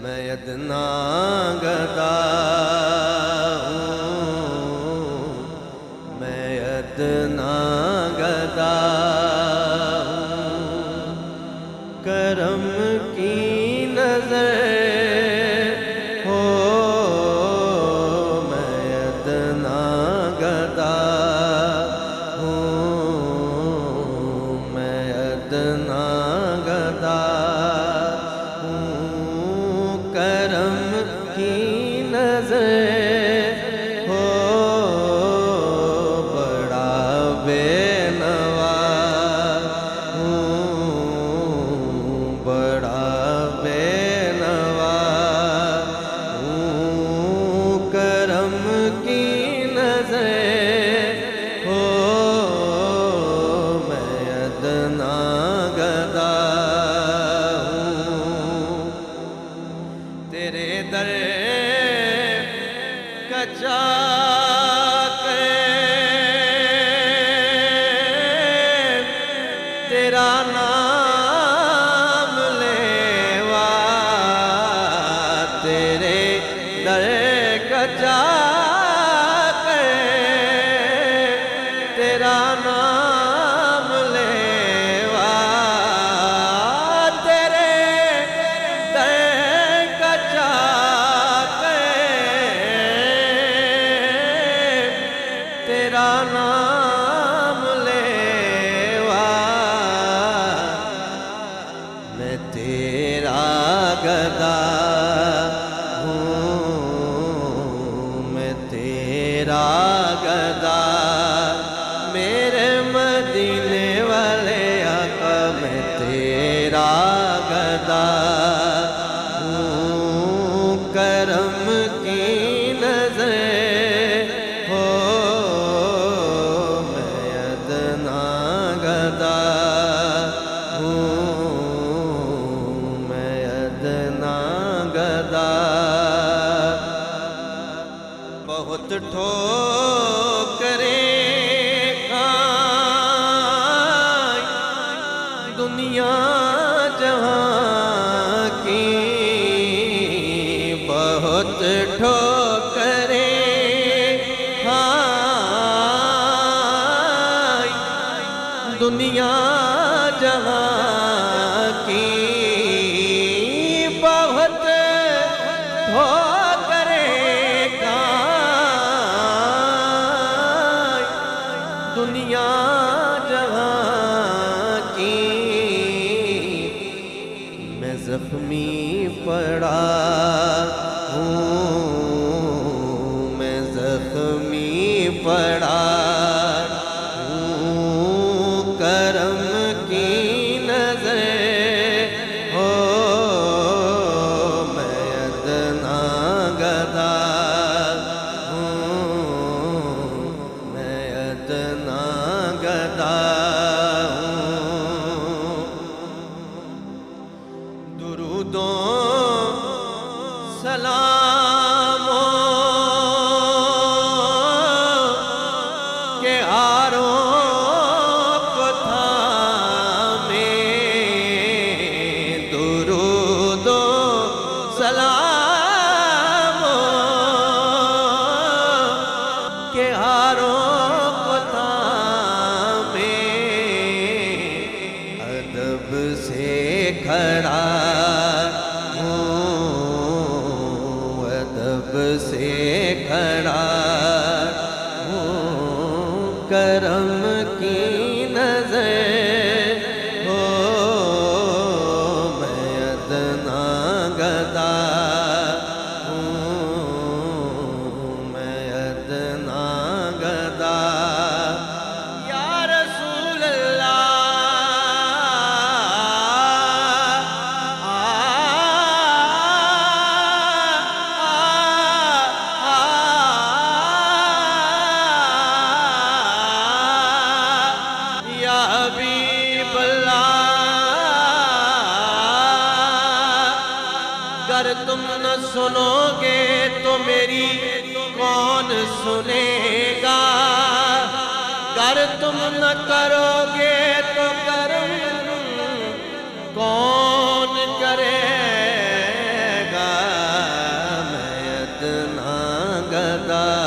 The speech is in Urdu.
میں ادنا گدا ہوں، میں ادنا گدا ہوں، کرم کی نظر ہو میں ادنا گدا ہوں، میں ادنا گدا کرم کی نظر ہو بڑا بے نوا ہوں، بڑا بے نوا ہوں، کرم کی نظر ہو میں ادنا گدا تیرے در کا جا کے تیرا نام لیوا، تیرے در کا جا کے تیرا نام لیوا، تیرا نام لیوا، میں تیرا گدا ہوں، میں تیرا گدا میرے مدینے والے آقا، میں تیرا گدا ہوں، کرم کی نظر ہو گدا ہوں، میں ادنا گدا بہت ٹھوکریں کھائیں دنیا جہاں کی، بہت ٹھوکریں دنیا جہاں کی، بہت ٹھوکریں کھائیں دنیا جہاں کی، میں زخمی پڑا ہوں، میں زخمی پڑا کرم کی نظر ہو میں ادنا گدا ہوں، میں ادنا گدا ہوں، درودوں سلاموں کے ہاروں کے ہاروں کو تھامے، ادب سے کھڑا ہوں، ادب سے کھڑا ہوں، کرم کی نظر ہو میں ادنا گدا گدا یا رسول اللہ یا حبیب اللہ، گر تم نہ سنو گے تو میری کون سنے گا، گر تم نہ کرو گے تو کرم کون کرے گا، گدا